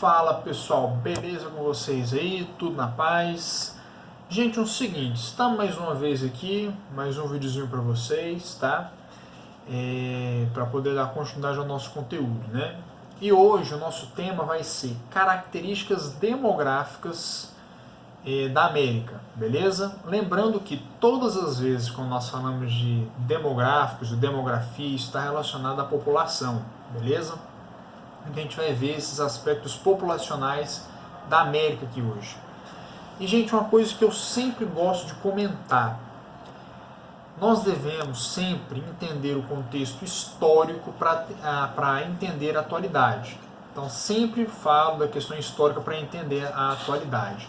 Fala pessoal, beleza com vocês aí? Tudo na paz? Gente, é o seguinte, estamos mais uma vez aqui, mais um videozinho para vocês, tá? Para poder dar continuidade ao nosso conteúdo, né? E hoje o nosso tema vai ser características demográficas da América, beleza? Lembrando que todas as vezes quando nós falamos de demográficos, de demografia, está relacionado à população, beleza? A gente vai ver esses aspectos populacionais da América aqui hoje. E, gente, uma coisa que eu sempre gosto de comentar: nós devemos sempre entender o contexto histórico para entender a atualidade. Então, sempre falo da questão histórica para entender a atualidade.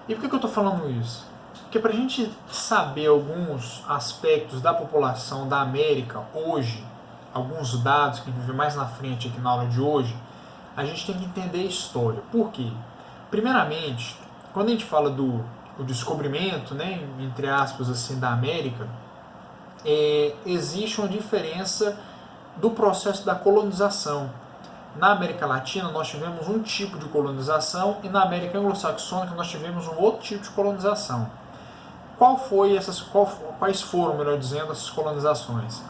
E por que eu estou falando isso? Porque para a gente saber alguns aspectos da população da América hoje, alguns dados que a gente vê mais na frente aqui na aula de hoje, a gente tem que entender a história. Por quê? Primeiramente, quando a gente fala do descobrimento, né, entre aspas, assim, da América, existe uma diferença do processo da colonização. Na América Latina nós tivemos um tipo de colonização e na América Anglo-Saxônica nós tivemos um outro tipo de colonização. Quais foram, melhor dizendo, essas colonizações?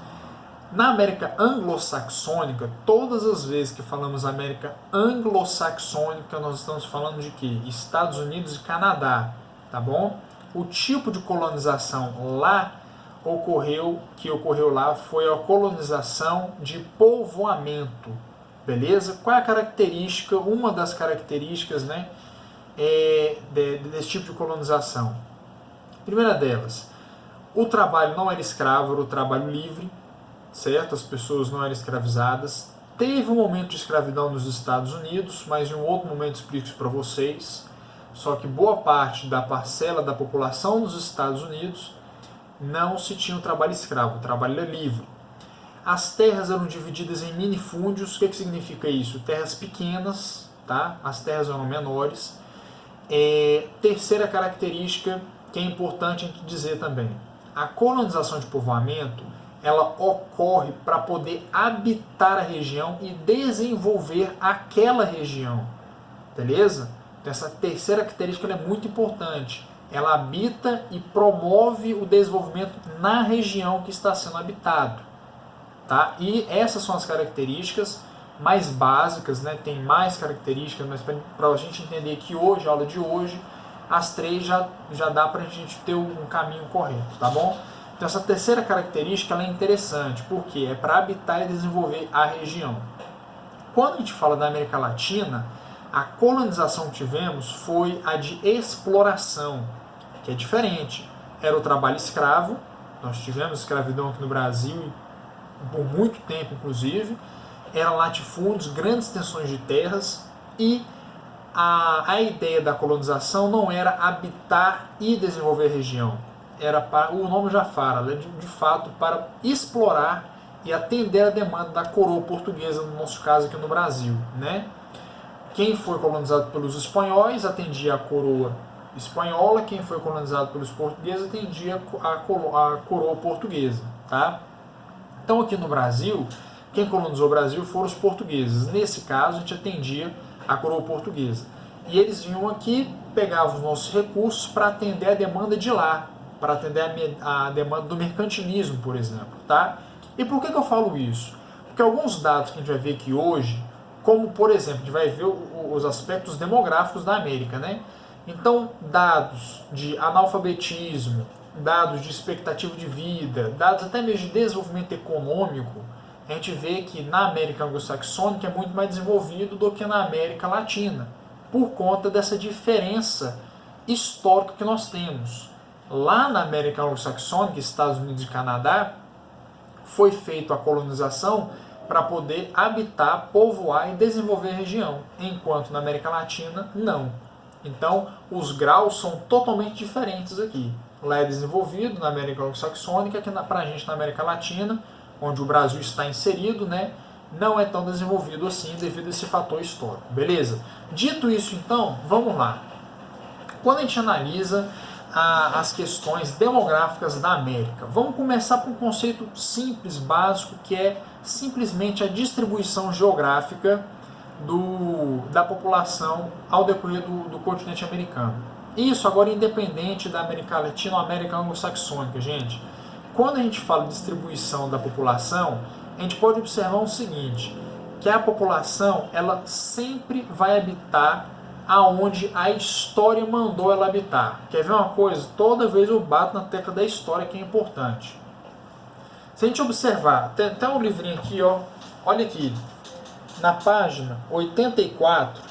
Na América Anglo-Saxônica, todas as vezes que falamos América Anglo-Saxônica, nós estamos falando de quê? Estados Unidos e Canadá, tá bom? O tipo de colonização lá que ocorreu lá foi a colonização de povoamento, beleza? Qual é a característica, uma das características, né, desse tipo de colonização? Primeira delas, o trabalho não era escravo, era o trabalho livre, certo? As pessoas não eram escravizadas. Teve um momento de escravidão nos Estados Unidos, mas em um outro momento explico isso para vocês. Só que boa parte da parcela da população dos Estados Unidos não se tinha o trabalho escravo, o trabalho era livre. As terras eram divididas em minifúndios. O que significa isso? Terras pequenas, tá? As terras eram menores. Terceira característica que é importante a gente dizer também: a colonização de povoamento ela ocorre para poder habitar a região e desenvolver aquela região, beleza? Então essa terceira característica é muito importante. Ela habita e promove o desenvolvimento na região que está sendo habitado, tá? E essas são as características mais básicas, né? Tem mais características, mas para a gente entender que hoje, a aula de hoje, as três já dá para a gente ter um caminho correto, tá bom? Então essa terceira característica ela é interessante, porque é para habitar e desenvolver a região. Quando a gente fala da América Latina, a colonização que tivemos foi a de exploração, que é diferente. Era o trabalho escravo, nós tivemos escravidão aqui no Brasil, por muito tempo inclusive, eram latifúndios, grandes extensões de terras, e a ideia da colonização não era habitar e desenvolver a região. O nome já fala, de fato, para explorar e atender a demanda da coroa portuguesa, no nosso caso aqui no Brasil, né? Quem foi colonizado pelos espanhóis atendia a coroa espanhola, quem foi colonizado pelos portugueses atendia a coroa portuguesa, tá? Então aqui no Brasil, quem colonizou o Brasil foram os portugueses. Nesse caso, a gente atendia a coroa portuguesa. E eles vinham aqui, pegavam os nossos recursos para atender a demanda de lá, para atender a demanda do mercantilismo, por exemplo, tá? E por que eu falo isso? Porque alguns dados que a gente vai ver aqui hoje, como por exemplo, a gente vai ver os aspectos demográficos da América, né? Então, dados de analfabetismo, dados de expectativa de vida, dados até mesmo de desenvolvimento econômico, a gente vê que na América Anglo-Saxônica é muito mais desenvolvido do que na América Latina, por conta dessa diferença histórica que nós temos. Lá na América Anglo-Saxônica, Estados Unidos e Canadá, foi feita a colonização para poder habitar, povoar e desenvolver a região, enquanto na América Latina, não. Então, os graus são totalmente diferentes aqui. Lá é desenvolvido na América Anglo-Saxônica, que para a gente na América Latina, onde o Brasil está inserido, né, não é tão desenvolvido assim devido a esse fator histórico, beleza? Dito isso, então, vamos lá. Quando a gente analisa as questões demográficas da América, vamos começar por um conceito simples, básico, que é simplesmente a distribuição geográfica da população ao decorrer do continente americano. Isso agora independente da América Latina ou América Anglo-Saxônica, gente. Quando a gente fala de distribuição da população, a gente pode observar o seguinte, que a população ela sempre vai habitar aonde a história mandou ela habitar. Quer ver uma coisa? Toda vez eu bato na tecla da história que é importante. Se a gente observar, tem até um livrinho aqui, ó, olha aqui, na página 84,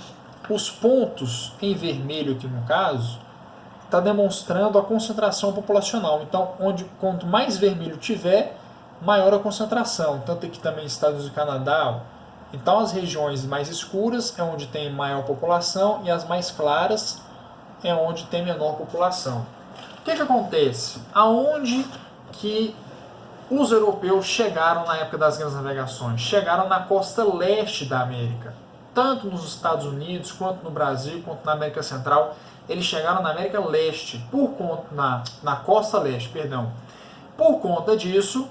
os pontos em vermelho aqui no caso, está demonstrando a concentração populacional. Então, quanto mais vermelho tiver, maior a concentração. Tanto aqui também Estados Unidos e Canadá. Ó. Então, as regiões mais escuras é onde tem maior população e as mais claras é onde tem menor população. O que acontece? Aonde que os europeus chegaram na época das grandes navegações? Chegaram na costa leste da América. Tanto nos Estados Unidos, quanto no Brasil, quanto na América Central. Eles chegaram na América Leste, na costa leste, perdão. Por conta disso,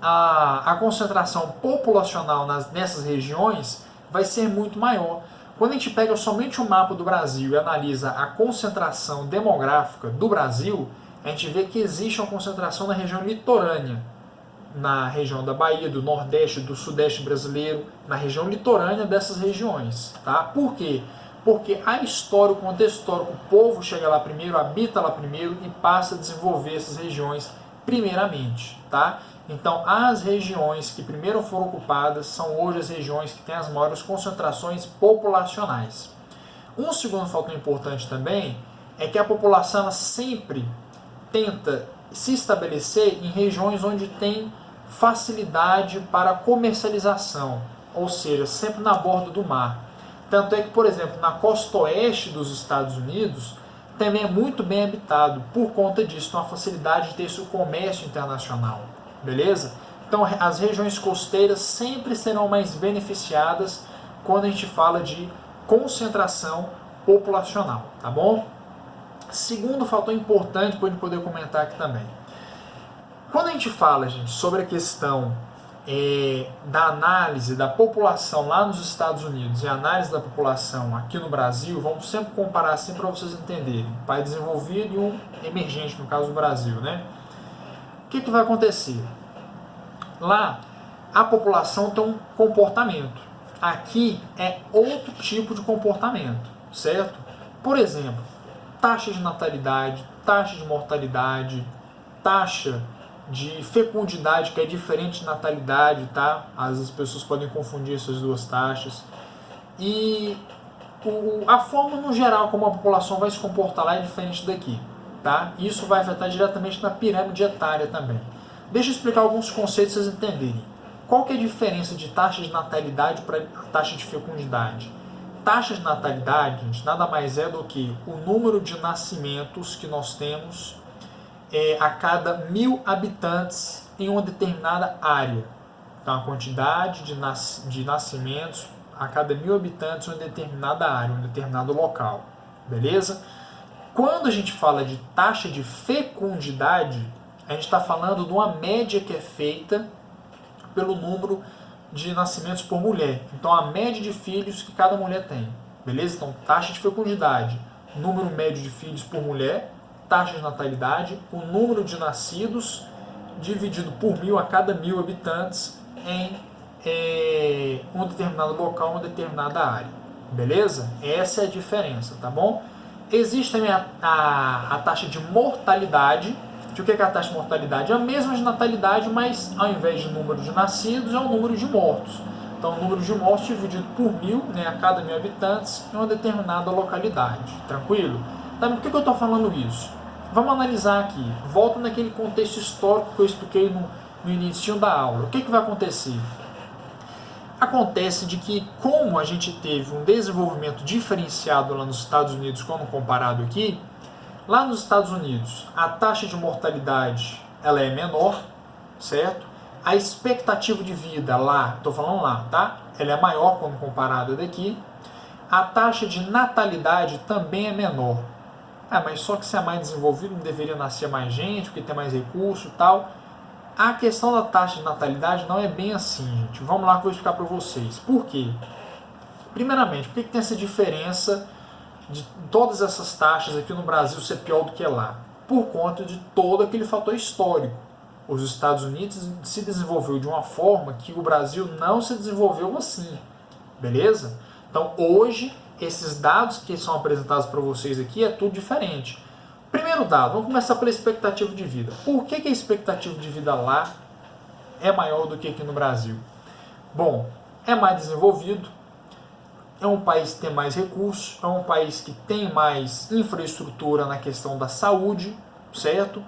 a concentração populacional nessas regiões vai ser muito maior. Quando a gente pega somente o mapa do Brasil e analisa a concentração demográfica do Brasil, a gente vê que existe uma concentração na região litorânea, na região da Bahia, do Nordeste, do Sudeste brasileiro, na região litorânea dessas regiões. Tá? Por quê? Porque a história, o contexto histórico, o povo chega lá primeiro, habita lá primeiro e passa a desenvolver essas regiões primeiramente. Tá? Então, as regiões que primeiro foram ocupadas são hoje as regiões que têm as maiores concentrações populacionais. Um segundo fator importante também é que a população ela sempre tenta se estabelecer em regiões onde tem facilidade para comercialização, ou seja, sempre na borda do mar. Tanto é que, por exemplo, na costa oeste dos Estados Unidos, também é muito bem habitado, por conta disso, tem uma facilidade de ter esse comércio internacional, beleza? Então, as regiões costeiras sempre serão mais beneficiadas quando a gente fala de concentração populacional, tá bom? Segundo fator importante para a gente poder comentar aqui também. Quando a gente fala, gente, sobre a questão da análise da população lá nos Estados Unidos e a análise da população aqui no Brasil, vamos sempre comparar assim para vocês entenderem, o país desenvolvido e o emergente, no caso do Brasil, né? O que vai acontecer? Lá, a população tem um comportamento. Aqui é outro tipo de comportamento, certo? Por exemplo, taxa de natalidade, taxa de mortalidade, taxa de fecundidade, que é diferente de natalidade, tá? Às vezes as pessoas podem confundir essas duas taxas. E a forma no geral como a população vai se comportar lá é diferente daqui, tá? Isso vai afetar diretamente na pirâmide etária também. Deixa eu explicar alguns conceitos para vocês entenderem. Qual que é a diferença de taxa de natalidade para taxa de fecundidade? Taxa de natalidade, gente, nada mais é do que o número de nascimentos que nós temos a cada 1000 habitantes em uma determinada área. Então, a quantidade de nascimentos a cada 1000 habitantes em uma determinada área, um determinado local. Beleza? Quando a gente fala de taxa de fecundidade, a gente está falando de uma média que é feita pelo número de nascimentos por mulher. Então, a média de filhos que cada mulher tem. Beleza? Então, taxa de fecundidade, número médio de filhos por mulher, taxa de natalidade, o número de nascidos dividido por 1000 a cada 1000 habitantes em um determinado local, uma determinada área. Beleza? Essa é a diferença, tá bom? Existe também a taxa de mortalidade. O que é a taxa de mortalidade? É a mesma de natalidade, mas ao invés de número de nascidos, é o número de mortos. Então, o número de mortos dividido por 1000, né, a cada 1000 habitantes, em uma determinada localidade. Tranquilo? Tá, por que eu estou falando isso? Vamos analisar aqui. Volta naquele contexto histórico que eu expliquei no início da aula. O que vai acontecer? Acontece de que, como a gente teve um desenvolvimento diferenciado lá nos Estados Unidos, quando comparado aqui, lá nos Estados Unidos, a taxa de mortalidade ela é menor, certo? A expectativa de vida lá, estou falando lá, tá? Ela é maior quando comparada daqui. A taxa de natalidade também é menor. Mas só que se é mais desenvolvido, não deveria nascer mais gente, porque tem mais recurso e tal. A questão da taxa de natalidade não é bem assim, gente. Vamos lá que eu vou explicar para vocês. Por quê? Primeiramente, por que tem essa diferença de todas essas taxas aqui no Brasil ser pior do que lá? Por conta de todo aquele fator histórico. Os Estados Unidos se desenvolveu de uma forma que o Brasil não se desenvolveu assim, beleza? Então hoje, esses dados que são apresentados para vocês aqui é tudo diferente. Primeiro dado, vamos começar pela expectativa de vida. Por que a expectativa de vida lá é maior do que aqui no Brasil? Bom, é mais desenvolvido, é um país que tem mais recursos, é um país que tem mais infraestrutura na questão da saúde, certo?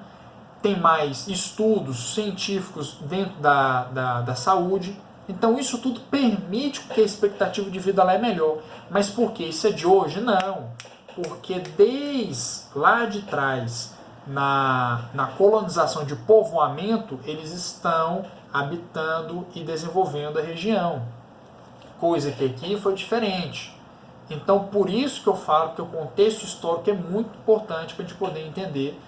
Tem mais estudos científicos dentro da saúde. Então isso tudo permite que a expectativa de vida lá é melhor. Mas por que isso é de hoje? Não. Porque desde lá de trás, na colonização de povoamento, eles estão habitando e desenvolvendo a região. Coisa que aqui foi diferente. Então, por isso que eu falo que o contexto histórico é muito importante para a gente poder entender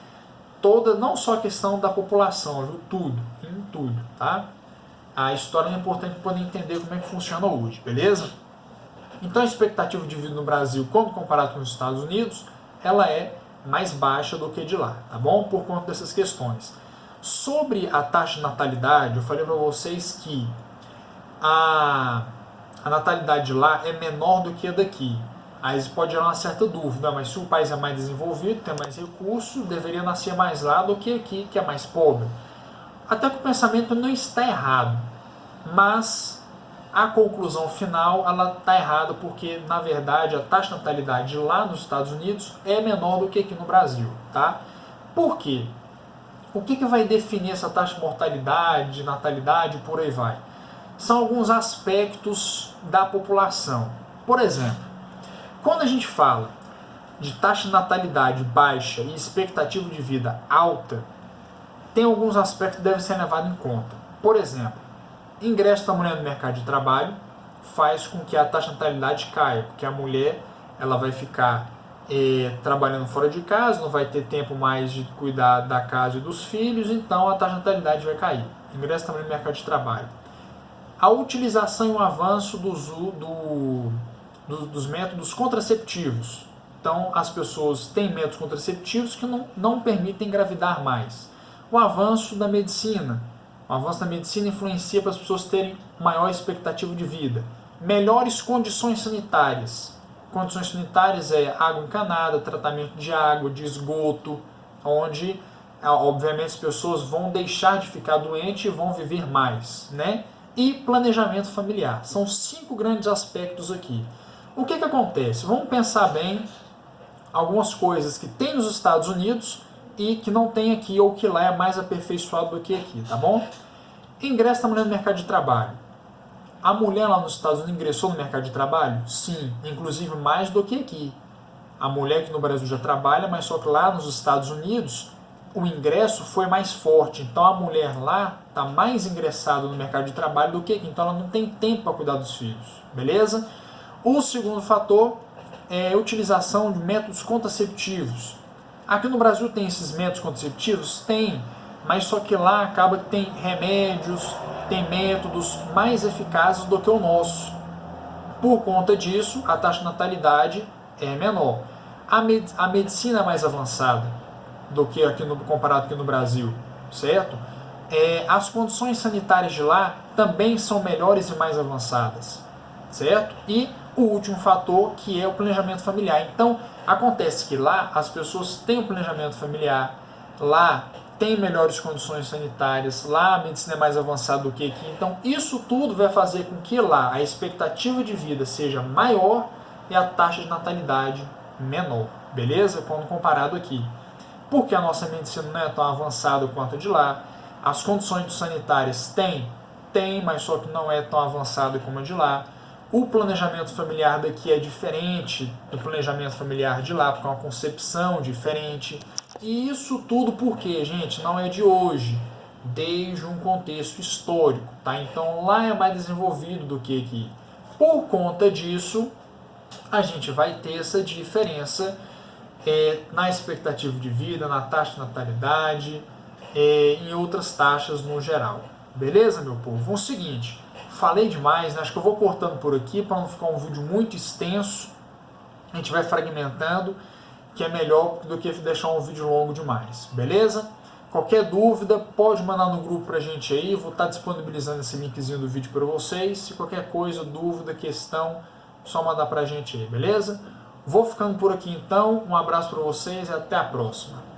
toda, não só a questão da população, viu? Tudo, em tudo, tá? A história é importante para poder entender como é que funciona hoje, beleza? Então, a expectativa de vida no Brasil, quando comparado com os Estados Unidos, ela é mais baixa do que de lá, tá bom? Por conta dessas questões. Sobre a taxa de natalidade, eu falei para vocês que a natalidade de lá é menor do que a daqui. Aí isso pode gerar uma certa dúvida, mas se o país é mais desenvolvido, tem mais recursos, deveria nascer mais lá do que aqui, que é mais pobre. Até que o pensamento não está errado, mas a conclusão final ela está errada porque, na verdade, a taxa de natalidade lá nos Estados Unidos é menor do que aqui no Brasil. Tá? Por quê? O que vai definir essa taxa de mortalidade, de natalidade e por aí vai? São alguns aspectos da população. Por exemplo, quando a gente fala de taxa de natalidade baixa e expectativa de vida alta, tem alguns aspectos que devem ser levados em conta. Por exemplo, ingresso da mulher no mercado de trabalho faz com que a taxa de natalidade caia, porque a mulher ela vai ficar trabalhando fora de casa, não vai ter tempo mais de cuidar da casa e dos filhos, então a taxa de natalidade vai cair. Ingresso da mulher no mercado de trabalho. A utilização e o avanço dos métodos contraceptivos. Então, as pessoas têm métodos contraceptivos que não permitem engravidar mais. O avanço da medicina. O avanço da medicina influencia para as pessoas terem maior expectativa de vida. Melhores condições sanitárias. Condições sanitárias é água encanada, tratamento de água, de esgoto, onde, obviamente, as pessoas vão deixar de ficar doentes e vão viver mais, né? E planejamento familiar. São 5 grandes aspectos aqui. O que acontece? Vamos pensar bem algumas coisas que tem nos Estados Unidos e que não tem aqui, ou que lá é mais aperfeiçoado do que aqui, tá bom? Ingresso da mulher no mercado de trabalho. A mulher lá nos Estados Unidos ingressou no mercado de trabalho? Sim, inclusive mais do que aqui. A mulher que no Brasil já trabalha, mas só que lá nos Estados Unidos o ingresso foi mais forte. Então a mulher lá está mais ingressada no mercado de trabalho do que aqui. Então ela não tem tempo para cuidar dos filhos, beleza? O segundo fator é a utilização de métodos contraceptivos. Aqui no Brasil tem esses métodos contraceptivos? Tem, mas só que lá acaba que tem remédios, tem métodos mais eficazes do que o nosso. Por conta disso, a taxa de natalidade é menor. A medicina é mais avançada do que aqui comparado aqui no Brasil, certo? As condições sanitárias de lá também são melhores e mais avançadas, certo? E o último fator, que é o planejamento familiar. Então, acontece que lá as pessoas têm um planejamento familiar, lá tem melhores condições sanitárias, lá a medicina é mais avançada do que aqui. Então, isso tudo vai fazer com que lá a expectativa de vida seja maior e a taxa de natalidade menor, beleza? Quando comparado aqui. Porque a nossa medicina não é tão avançada quanto a de lá. As condições sanitárias tem, mas só que não é tão avançada como a de lá. O planejamento familiar daqui é diferente do planejamento familiar de lá, porque é uma concepção diferente. E isso tudo porque, gente, não é de hoje, desde um contexto histórico, tá? Então lá é mais desenvolvido do que aqui. Por conta disso, a gente vai ter essa diferença na expectativa de vida, na taxa de natalidade, em outras taxas no geral. Beleza, meu povo? É o seguinte, falei demais, né? Acho que eu vou cortando por aqui para não ficar um vídeo muito extenso. A gente vai fragmentando, que é melhor do que deixar um vídeo longo demais, beleza? Qualquer dúvida, pode mandar no grupo pra gente aí, vou estar disponibilizando esse linkzinho do vídeo para vocês. Se qualquer coisa, dúvida, questão, só mandar pra gente aí, beleza? Vou ficando por aqui então, um abraço para vocês e até a próxima.